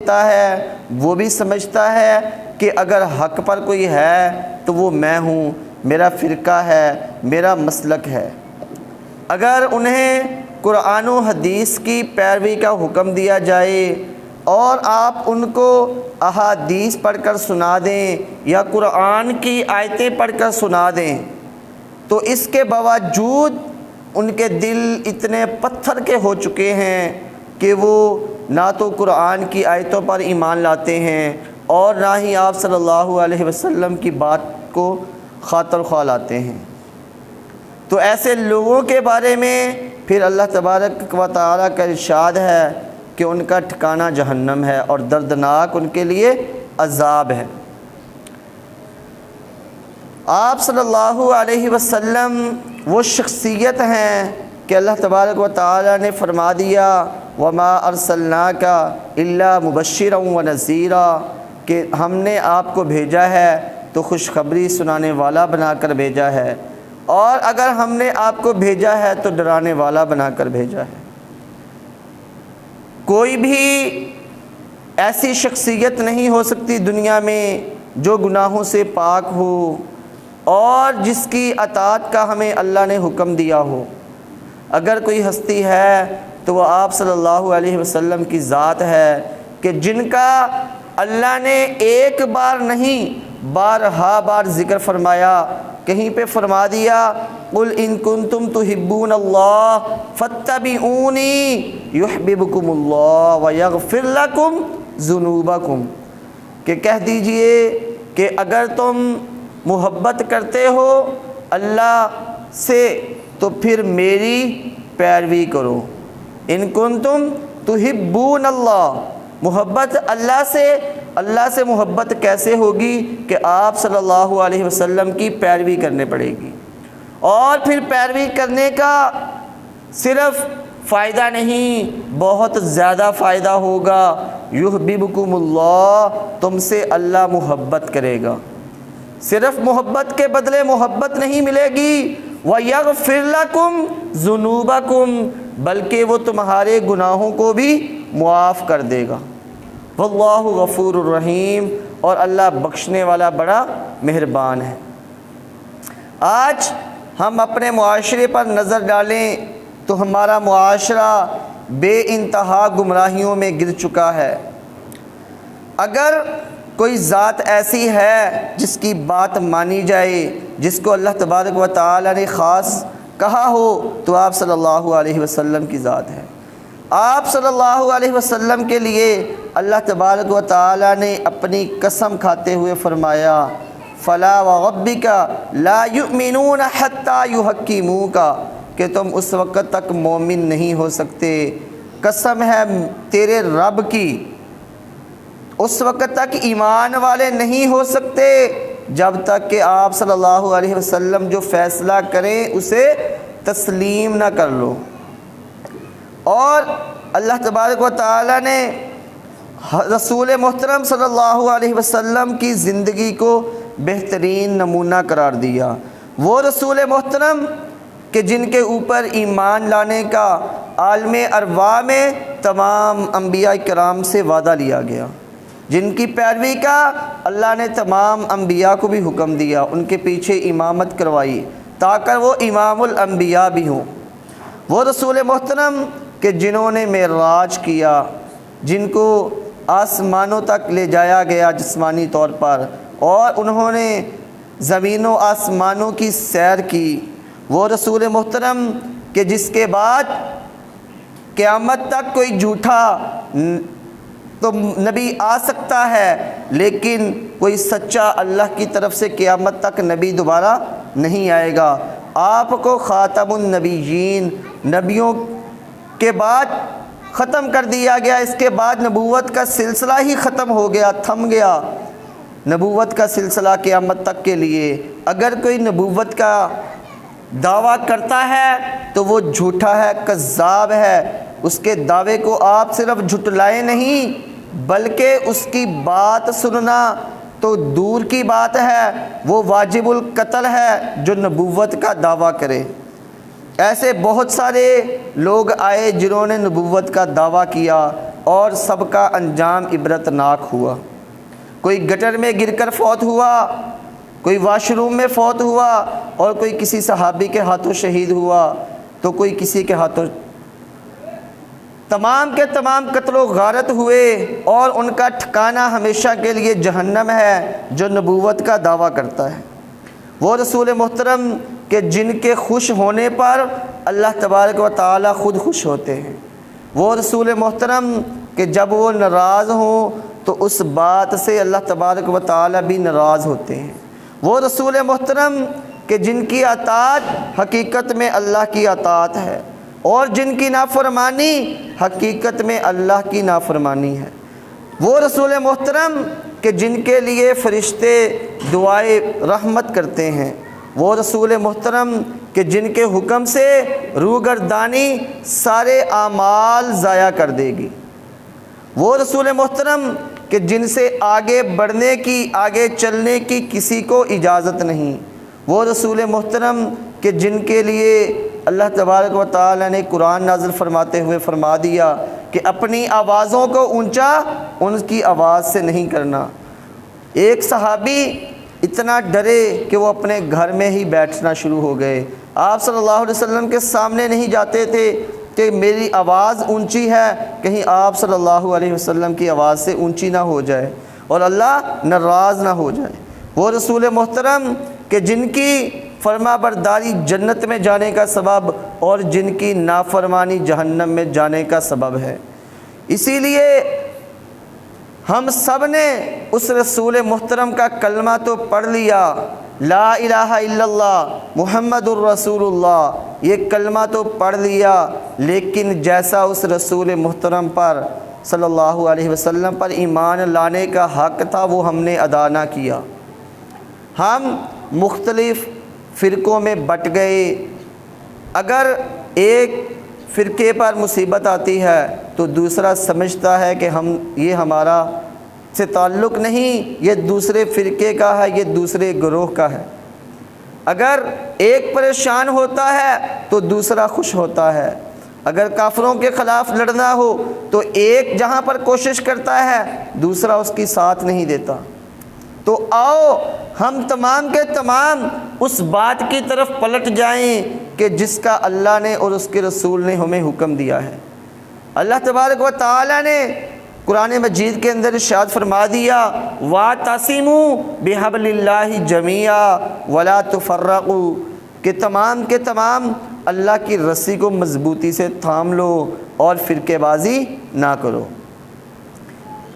دیتا ہے وہ بھی سمجھتا ہے کہ اگر حق پر کوئی ہے تو وہ میں ہوں، میرا فرقہ ہے، میرا مسلک ہے۔ اگر انہیں قرآن و حدیث کی پیروی کا حکم دیا جائے اور آپ ان کو احادیث پڑھ کر سنا دیں یا قرآن کی آیتیں پڑھ کر سنا دیں، تو اس کے باوجود ان کے دل اتنے پتھر کے ہو چکے ہیں کہ وہ نہ تو قرآن کی آیتوں پر ایمان لاتے ہیں اور نہ ہی آپ صلی اللہ علیہ وسلم کی بات کو خاطر خواہ لاتے ہیں۔ تو ایسے لوگوں کے بارے میں پھر اللہ تبارک و تعالیٰ کا ارشاد ہے کہ ان کا ٹھکانہ جہنم ہے اور دردناک ان کے لیے عذاب ہے۔ آپ صلی اللہ علیہ وسلم وہ شخصیت ہیں کہ اللہ تبارک و تعالیٰ نے فرما دیا وَمَا أَرْسَلْنَاكَ إِلَّا مُبَشِّرًا وَنَذِيرًا، کہ ہم نے آپ کو بھیجا ہے تو خوشخبری سنانے والا بنا کر بھیجا ہے، اور اگر ہم نے آپ کو بھیجا ہے تو ڈرانے والا بنا کر بھیجا ہے۔ کوئی بھی ایسی شخصیت نہیں ہو سکتی دنیا میں جو گناہوں سے پاک ہو اور جس کی اطاعت کا ہمیں اللہ نے حکم دیا ہو۔ اگر کوئی ہستی ہے تو وہ آپ صلی اللہ علیہ وسلم کی ذات ہے کہ جن کا اللہ نے ایک بار نہیں بارہا بار ذکر فرمایا۔ کہیں پہ فرما دیا قُلْ إِن كُنتُمْ تُحِبُّونَ اللَّهَ فَاتَّبِعُونِي يُحْبِبْكُمُ اللَّهُ وَيَغْفِرْ لَكُمْ ذُنُوبَكُمْ، کہ کہہ دیجئے کہ اگر تم محبت کرتے ہو اللہ سے تو پھر میری پیروی کرو۔ ان کنتم تحبون اللہ، محبت اللہ سے محبت کیسے ہوگی کہ آپ صلی اللہ علیہ وسلم کی پیروی کرنے پڑے گی، اور پھر پیروی کرنے کا صرف فائدہ نہیں بہت زیادہ فائدہ ہوگا۔ یحببکم اللہ، تم سے اللہ محبت کرے گا، صرف محبت کے بدلے محبت نہیں ملے گی۔ وَيَغْفِرْ لَكُمْ ذُنُوبَكُمْ، بلکہ وہ تمہارے گناہوں کو بھی معاف کر دے گا۔ واللہ غفور الرحیم، اور اللہ بخشنے والا بڑا مہربان ہے۔ آج ہم اپنے معاشرے پر نظر ڈالیں تو ہمارا معاشرہ بے انتہا گمراہیوں میں گر چکا ہے۔ اگر کوئی ذات ایسی ہے جس کی بات مانی جائے، جس کو اللہ تبارک و تعالیٰ نے خاص کہا ہو، تو آپ صلی اللہ علیہ وسلم کی ذات ہے۔ آپ صلی اللہ علیہ وسلم کے لیے اللہ تبارک و تعالیٰ نے اپنی قسم کھاتے ہوئے فرمایا فَلَا وَرَبِّكَ لَا يُؤْمِنُونَ حَتَّى يُحَكِّمُوكَ، کہ تم اس وقت تک مومن نہیں ہو سکتے، قسم ہے تیرے رب کی، اس وقت تک ایمان والے نہیں ہو سکتے جب تک کہ آپ صلی اللہ علیہ وسلم جو فیصلہ کریں اسے تسلیم نہ کر لو۔ اور اللہ تبارک و تعالیٰ نے رسول محترم صلی اللہ علیہ وسلم کی زندگی کو بہترین نمونہ قرار دیا۔ وہ رسول محترم کہ جن کے اوپر ایمان لانے کا عالم ارواح میں تمام انبیاء کرام سے وعدہ لیا گیا، جن کی پیروی کا اللہ نے تمام انبیاء کو بھی حکم دیا، ان کے پیچھے امامت کروائی تاکہ وہ امام الانبیاء بھی ہوں۔ وہ رسول محترم کہ جنہوں نے معراج کیا، جن کو آسمانوں تک لے جایا گیا جسمانی طور پر، اور انہوں نے زمین و آسمانوں کی سیر کی۔ وہ رسول محترم کہ جس کے بعد قیامت تک کوئی جھوٹا تو نبی آ سکتا ہے، لیکن کوئی سچا اللہ کی طرف سے قیامت تک نبی دوبارہ نہیں آئے گا۔ آپ کو خاتم النبیین، نبیوں کے بعد ختم کر دیا گیا، اس کے بعد نبوت کا سلسلہ ہی ختم ہو گیا، تھم گیا نبوت کا سلسلہ قیامت تک کے لیے۔ اگر کوئی نبوت کا دعویٰ کرتا ہے تو وہ جھوٹا ہے، کذاب ہے، اس کے دعوے کو آپ صرف جھٹلائیں نہیں بلکہ اس کی بات سننا تو دور کی بات ہے، وہ واجب القتل ہے جو نبوت کا دعویٰ کرے۔ ایسے بہت سارے لوگ آئے جنہوں نے نبوت کا دعویٰ کیا، اور سب کا انجام عبرتناک ہوا۔ کوئی گٹر میں گر کر فوت ہوا، کوئی واش روم میں فوت ہوا، اور کوئی کسی صحابی کے ہاتھوں شہید ہوا، تو کوئی کسی کے ہاتھوں۔ تمام کے تمام قتل و غارت ہوئے، اور ان کا ٹھکانہ ہمیشہ کے لیے جہنم ہے جو نبوت کا دعویٰ کرتا ہے۔ وہ رسول محترم کہ جن کے خوش ہونے پر اللہ تبارک و تعالی خود خوش ہوتے ہیں، وہ رسول محترم کہ جب وہ ناراض ہوں تو اس بات سے اللہ تبارک و تعالی بھی ناراض ہوتے ہیں، وہ رسول محترم کہ جن کی اطاعت حقیقت میں اللہ کی اطاعت ہے، اور جن کی نافرمانی حقیقت میں اللہ کی نافرمانی ہے، وہ رسول محترم کہ جن کے لیے فرشتے دعائے رحمت کرتے ہیں، وہ رسول محترم کہ جن کے حکم سے روگردانی سارے اعمال ضائع کر دے گی، وہ رسول محترم کہ جن سے آگے بڑھنے کی، آگے چلنے کی کسی کو اجازت نہیں، وہ رسول محترم کہ جن کے لیے اللہ تبارک و تعالی نے قرآن نازل فرماتے ہوئے فرما دیا کہ اپنی آوازوں کو اونچا ان کی آواز سے نہیں کرنا۔ ایک صحابی اتنا ڈرے کہ وہ اپنے گھر میں ہی بیٹھنا شروع ہو گئے، آپ صلی اللہ علیہ وسلم کے سامنے نہیں جاتے تھے کہ میری آواز اونچی ہے، کہیں آپ صلی اللہ علیہ وسلم کی آواز سے اونچی نہ ہو جائے اور اللہ ناراض نہ ہو جائے۔ وہ رسول محترم کہ جن کی فرما برداری جنت میں جانے کا سبب اور جن کی نافرمانی جہنم میں جانے کا سبب ہے۔ اسی لیے ہم سب نے اس رسول محترم کا کلمہ تو پڑھ لیا، لا الہ الا اللہ محمد الرسول اللہ، یہ کلمہ تو پڑھ لیا، لیکن جیسا اس رسول محترم پر صلی اللہ علیہ وسلم پر ایمان لانے کا حق تھا وہ ہم نے ادا نہ کیا۔ ہم مختلف فرقوں میں بٹ گئے۔ اگر ایک فرقے پر مصیبت آتی ہے تو دوسرا سمجھتا ہے کہ یہ ہمارا سے تعلق نہیں، یہ دوسرے فرقے کا ہے، یہ دوسرے گروہ کا ہے۔ اگر ایک پریشان ہوتا ہے تو دوسرا خوش ہوتا ہے۔ اگر کافروں کے خلاف لڑنا ہو تو ایک جہاں پر کوشش کرتا ہے دوسرا اس کی ساتھ نہیں دیتا۔ تو آؤ ہم تمام کے تمام اس بات کی طرف پلٹ جائیں کہ جس کا اللہ نے اور اس کے رسول نے ہمیں حکم دیا ہے۔ اللہ تبارک و تعالی نے قرآن مجید کے اندر ارشاد فرما دیا، وَاعْتَصِمُوا بِحَبْلِ اللَّهِ جَمِيعًا وَلَا تُفَرَّقُوا، کہ تمام کے تمام اللہ کی رسی کو مضبوطی سے تھام لو اور فرقے بازی نہ کرو۔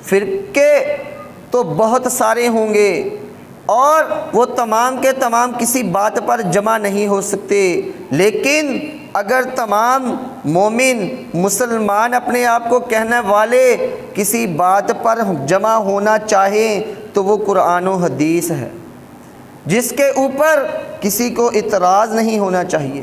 فرقے تو بہت سارے ہوں گے اور وہ تمام کے تمام کسی بات پر جمع نہیں ہو سکتے، لیکن اگر تمام مومن مسلمان اپنے آپ کو کہنے والے کسی بات پر جمع ہونا چاہیں تو وہ قرآن و حدیث ہے، جس کے اوپر کسی کو اعتراض نہیں ہونا چاہیے۔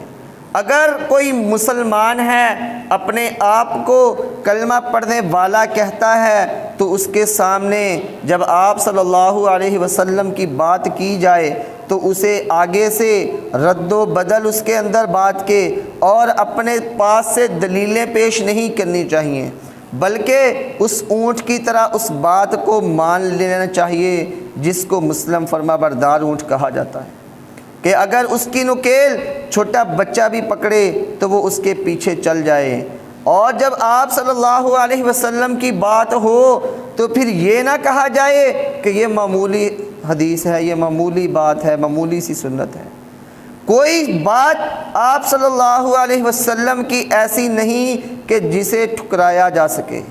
اگر کوئی مسلمان ہے اپنے آپ کو کلمہ پڑھنے والا کہتا ہے تو اس کے سامنے جب آپ صلی اللہ علیہ وسلم کی بات کی جائے تو اسے آگے سے رد و بدل اس کے اندر بات کے اور اپنے پاس سے دلیلیں پیش نہیں کرنی چاہیے، بلکہ اس اونٹ کی طرح اس بات کو مان لینا چاہیے جس کو مسلم فرما بردار اونٹ کہا جاتا ہے، کہ اگر اس کی نکیل چھوٹا بچہ بھی پکڑے تو وہ اس کے پیچھے چل جائے۔ اور جب آپ صلی اللہ علیہ وسلم کی بات ہو تو پھر یہ نہ کہا جائے کہ یہ معمولی حدیث ہے، یہ معمولی بات ہے، معمولی سی سنت ہے۔ کوئی بات آپ صلی اللہ علیہ وسلم کی ایسی نہیں کہ جسے ٹھکرایا جا سکے۔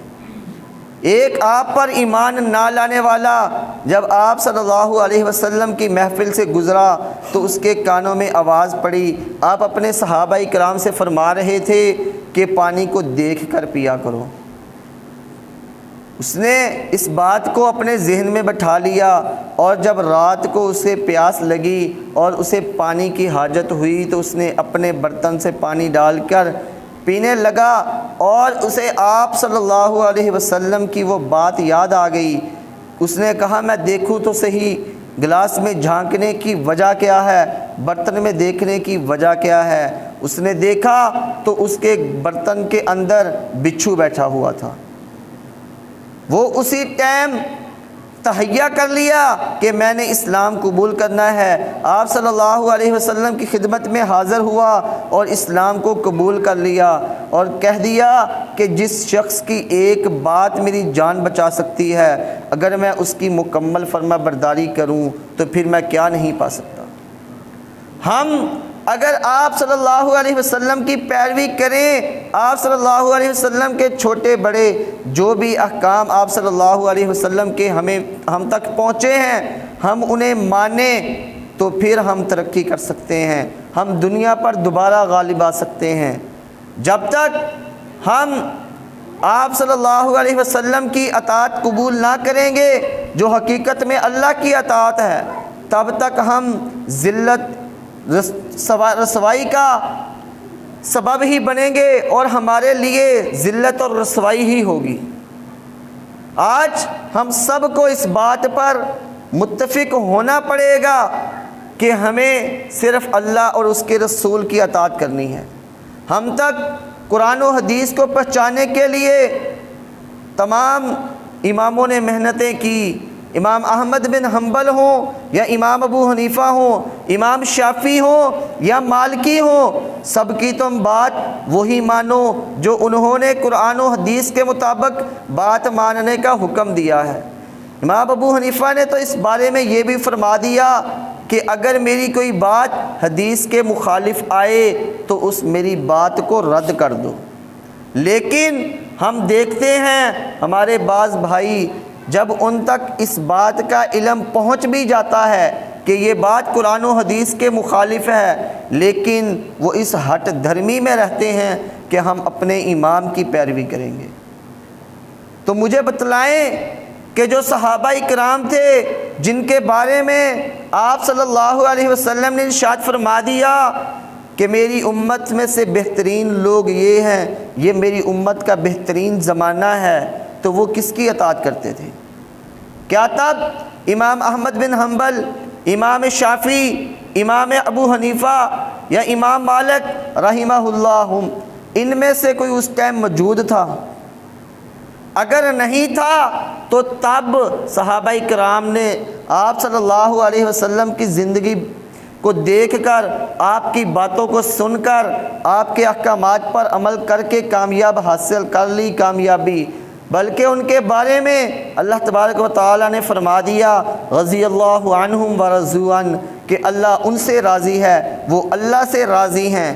ایک آپ پر ایمان نہ لانے والا جب آپ صلی اللہ علیہ وسلم کی محفل سے گزرا تو اس کے کانوں میں آواز پڑی، آپ اپنے صحابہ کرام سے فرما رہے تھے کہ پانی کو دیکھ کر پیا کرو۔ اس نے اس بات کو اپنے ذہن میں بٹھا لیا، اور جب رات کو اسے پیاس لگی اور اسے پانی کی حاجت ہوئی تو اس نے اپنے برتن سے پانی ڈال کر پینے لگا، اور اسے آپ صلی اللہ علیہ وسلم کی وہ بات یاد آ گئی۔ اس نے کہا میں دیکھوں تو صحیح گلاس میں جھانکنے کی وجہ کیا ہے، برتن میں دیکھنے کی وجہ کیا ہے۔ اس نے دیکھا تو اس کے برتن کے اندر بچھو بیٹھا ہوا تھا۔ وہ اسی ٹائم تہیہ کر لیا کہ میں نے اسلام قبول کرنا ہے، آپ صلی اللہ علیہ وسلم کی خدمت میں حاضر ہوا اور اسلام کو قبول کر لیا اور کہہ دیا کہ جس شخص کی ایک بات میری جان بچا سکتی ہے، اگر میں اس کی مکمل فرما برداری کروں تو پھر میں کیا نہیں پا سکتا۔ ہم اگر آپ صلی اللہ علیہ وسلم کی پیروی کریں، آپ صلی اللہ علیہ وسلم کے چھوٹے بڑے جو بھی احکام آپ صلی اللہ علیہ وسلم کے ہم تک پہنچے ہیں، ہم انہیں مانیں تو پھر ہم ترقی کر سکتے ہیں، ہم دنیا پر دوبارہ غالب آ سکتے ہیں۔ جب تک ہم آپ صلی اللہ علیہ وسلم کی اطاعت قبول نہ کریں گے جو حقیقت میں اللہ کی اطاعت ہے، تب تک ہم ذلت رسوائی کا سبب ہی بنیں گے اور ہمارے لیے ذلت اور رسوائی ہی ہوگی۔ آج ہم سب کو اس بات پر متفق ہونا پڑے گا کہ ہمیں صرف اللہ اور اس کے رسول کی اطاعت کرنی ہے۔ ہم تک قرآن و حدیث کو پہچاننے کے لیے تمام اماموں نے محنتیں کی، امام احمد بن حنبل ہوں یا امام ابو حنیفہ ہوں، امام شافعی ہوں یا مالکی ہوں، سب کی تم بات وہی مانو جو انہوں نے قرآن و حدیث کے مطابق بات ماننے کا حکم دیا ہے۔ امام ابو حنیفہ نے تو اس بارے میں یہ بھی فرما دیا کہ اگر میری کوئی بات حدیث کے مخالف آئے تو اس میری بات کو رد کر دو۔ لیکن ہم دیکھتے ہیں ہمارے بعض بھائی جب ان تک اس بات کا علم پہنچ بھی جاتا ہے کہ یہ بات قرآن و حدیث کے مخالف ہے، لیکن وہ اس ہٹ دھرمی میں رہتے ہیں کہ ہم اپنے امام کی پیروی کریں گے۔ تو مجھے بتلائیں کہ جو صحابہ کرام تھے جن کے بارے میں آپ صلی اللہ علیہ وسلم نے ارشاد فرما دیا کہ میری امت میں سے بہترین لوگ یہ ہیں، یہ میری امت کا بہترین زمانہ ہے، تو وہ کس کی اطاعت کرتے تھے؟ کیا تب امام احمد بن حنبل، امام شافعی، امام ابو حنیفہ یا امام مالک رحمہ اللہ ان میں سے کوئی اس ٹائم موجود تھا؟ اگر نہیں تھا تو تب صحابہ کرام نے آپ صلی اللہ علیہ وسلم کی زندگی کو دیکھ کر، آپ کی باتوں کو سن کر، آپ کے احکامات پر عمل کر کے کامیاب حاصل کر لی کامیابی، بلکہ ان کے بارے میں اللہ تبارک و تعالیٰ نے فرما دیا رضی اللہ عنہم ورضوا عنہ کہ اللہ ان سے راضی ہے، وہ اللہ سے راضی ہیں۔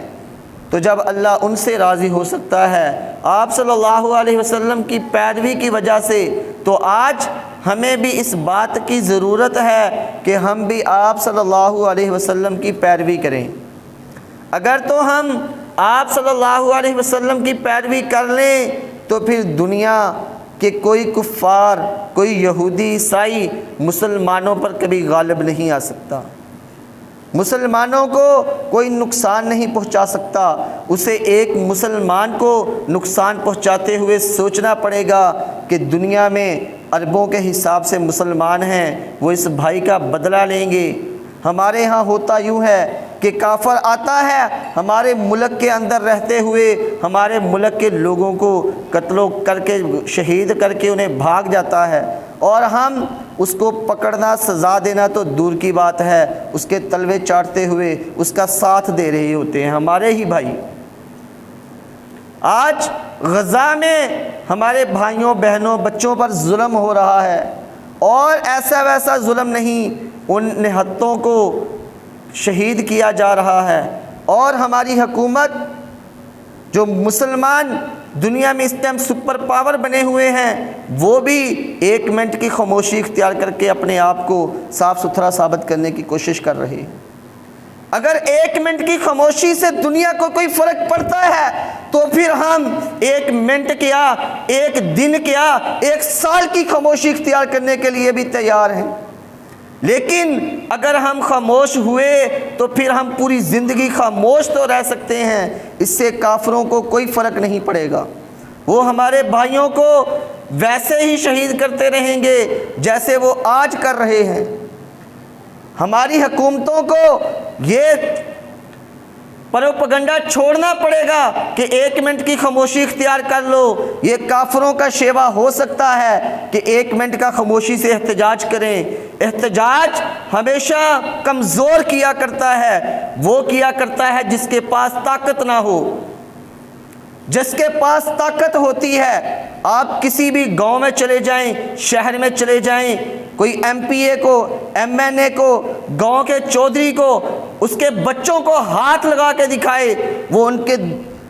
تو جب اللہ ان سے راضی ہو سکتا ہے آپ صلی اللہ علیہ وسلم کی پیروی کی وجہ سے، تو آج ہمیں بھی اس بات کی ضرورت ہے کہ ہم بھی آپ صلی اللہ علیہ وسلم کی پیروی کریں۔ اگر تو ہم آپ صلی اللہ علیہ وسلم کی پیروی کر لیں تو پھر دنیا کے کوئی کفار، کوئی یہودی، عیسائی مسلمانوں پر کبھی غالب نہیں آ سکتا، مسلمانوں کو کوئی نقصان نہیں پہنچا سکتا۔ اسے ایک مسلمان کو نقصان پہنچاتے ہوئے سوچنا پڑے گا کہ دنیا میں اربوں کے حساب سے مسلمان ہیں، وہ اس بھائی کا بدلہ لیں گے۔ ہمارے ہاں ہوتا یوں ہے کہ کافر آتا ہے ہمارے ملک کے اندر رہتے ہوئے ہمارے ملک کے لوگوں کو قتل کر کے شہید کر کے انہیں بھاگ جاتا ہے، اور ہم اس کو پکڑنا، سزا دینا تو دور کی بات ہے، اس کے تلوے چاٹتے ہوئے اس کا ساتھ دے رہے ہوتے ہیں ہمارے ہی بھائی۔ آج غزہ میں ہمارے بھائیوں، بہنوں، بچوں پر ظلم ہو رہا ہے، اور ایسا ویسا ظلم نہیں، ان نہتوں کو شہید کیا جا رہا ہے، اور ہماری حکومت جو مسلمان دنیا میں اس ٹائم سپر پاور بنے ہوئے ہیں، وہ بھی 1 منٹ کی خاموشی اختیار کر کے اپنے آپ کو صاف ستھرا ثابت کرنے کی کوشش کر رہے ہیں۔ اگر 1 منٹ کی خاموشی سے دنیا کو کوئی فرق پڑتا ہے تو پھر ہم 1 منٹ کیا، 1 دن کیا، 1 سال کی خاموشی اختیار کرنے کے لیے بھی تیار ہیں۔ لیکن اگر ہم خاموش ہوئے تو پھر ہم پوری زندگی خاموش تو رہ سکتے ہیں، اس سے کافروں کو کوئی فرق نہیں پڑے گا، وہ ہمارے بھائیوں کو ویسے ہی شہید کرتے رہیں گے جیسے وہ آج کر رہے ہیں۔ ہماری حکومتوں کو یہ پروپیگنڈا چھوڑنا پڑے گا کہ 1 منٹ کی خاموشی اختیار کر لو۔ یہ کافروں کا شیوا ہو سکتا ہے کہ 1 منٹ کا خاموشی سے احتجاج کریں۔ احتجاج ہمیشہ کمزور کیا کرتا ہے، وہ کیا کرتا ہے جس کے پاس طاقت نہ ہو۔ جس کے پاس طاقت ہوتی ہے، آپ کسی بھی گاؤں میں چلے جائیں، شہر میں چلے جائیں، کوئی ایم پی اے کو، ایم این اے کو، گاؤں کے چودھری کو، اس کے بچوں کو ہاتھ لگا کے دکھائے، وہ ان کے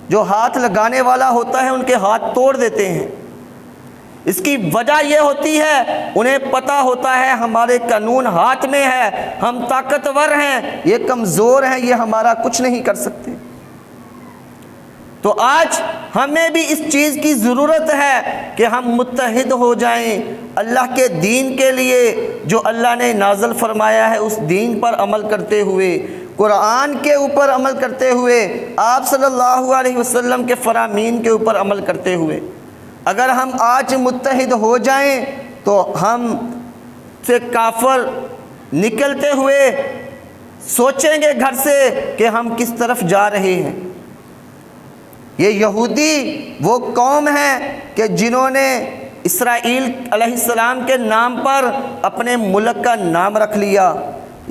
جو ہاتھ لگانے والا ہوتا ہے ان کے ہاتھ توڑ دیتے ہیں۔ اس کی وجہ یہ ہوتی ہے، انہیں پتہ ہوتا ہے ہمارے قانون ہاتھ میں ہے، ہم طاقتور ہیں، یہ کمزور ہیں، یہ ہمارا کچھ نہیں کر سکتے۔ تو آج ہمیں بھی اس چیز کی ضرورت ہے کہ ہم متحد ہو جائیں اللہ کے دین کے لیے، جو اللہ نے نازل فرمایا ہے اس دین پر عمل کرتے ہوئے، قرآن کے اوپر عمل کرتے ہوئے، آپ صلی اللہ علیہ وسلم کے فرامین کے اوپر عمل کرتے ہوئے۔ اگر ہم آج متحد ہو جائیں تو ہم سے کافر نکلتے ہوئے سوچیں گے گھر سے کہ ہم کس طرف جا رہے ہیں۔ یہ یہودی وہ قوم ہے کہ جنہوں نے اسرائیل علیہ السلام کے نام پر اپنے ملک کا نام رکھ لیا۔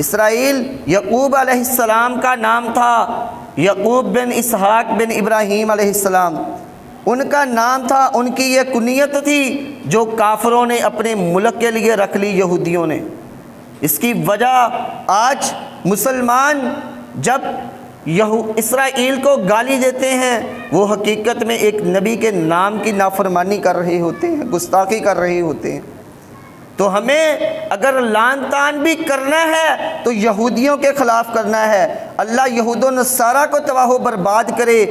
اسرائیل یعقوب علیہ السلام کا نام تھا، یعقوب بن اسحاق بن ابراہیم علیہ السلام ان کا نام تھا، ان کی یہ کنیت تھی جو کافروں نے اپنے ملک کے لیے رکھ لی، یہودیوں نے۔ اس کی وجہ آج مسلمان جب اسرائیل کو گالی دیتے ہیں، وہ حقیقت میں ایک نبی کے نام کی نافرمانی کر رہے ہوتے ہیں، گستاخی کر رہے ہوتے ہیں۔ تو ہمیں اگر لعن طعن بھی کرنا ہے تو یہودیوں کے خلاف کرنا ہے۔ اللہ یہود و نصارہ کو تباہ و برباد کرے،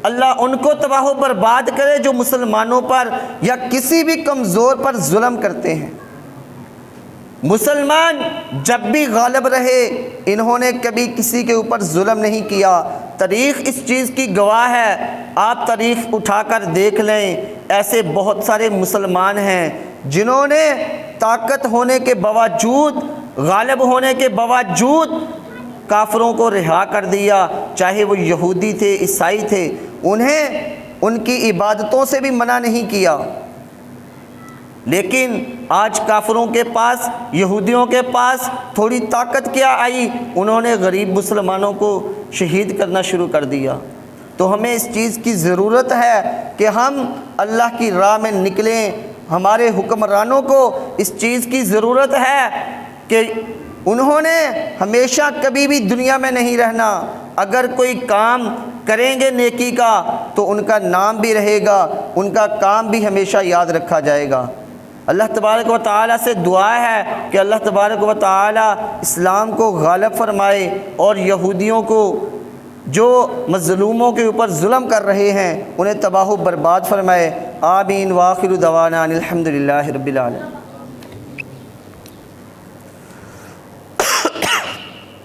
اللہ ان کو تباہ و برباد کرے جو مسلمانوں پر یا کسی بھی کمزور پر ظلم کرتے ہیں۔ مسلمان جب بھی غالب رہے، انہوں نے کبھی کسی کے اوپر ظلم نہیں کیا۔ تاریخ اس چیز کی گواہ ہے، آپ تاریخ اٹھا کر دیکھ لیں، ایسے بہت سارے مسلمان ہیں جنہوں نے طاقت ہونے کے باوجود، غالب ہونے کے باوجود کافروں کو رہا کر دیا، چاہے وہ یہودی تھے، عیسائی تھے، انہیں ان کی عبادتوں سے بھی منع نہیں کیا۔ لیکن آج کافروں کے پاس، یہودیوں کے پاس تھوڑی طاقت کیا آئی، انہوں نے غریب مسلمانوں کو شہید کرنا شروع کر دیا۔ تو ہمیں اس چیز کی ضرورت ہے کہ ہم اللہ کی راہ میں نکلیں۔ ہمارے حکمرانوں کو اس چیز کی ضرورت ہے کہ انہوں نے ہمیشہ کبھی بھی دنیا میں نہیں رہنا۔ اگر کوئی کام کریں گے نیکی کا تو ان کا نام بھی رہے گا، ان کا کام بھی ہمیشہ یاد رکھا جائے گا۔ اللہ تبارک و تعالیٰ سے دعا ہے کہ اللہ تبارک و تعالیٰ اسلام کو غالب فرمائے اور یہودیوں کو جو مظلوموں کے اوپر ظلم کر رہے ہیں انہیں تباہ و برباد فرمائے۔ آمین۔ وآخر دعوانا الحمد للہ رب العالمین۔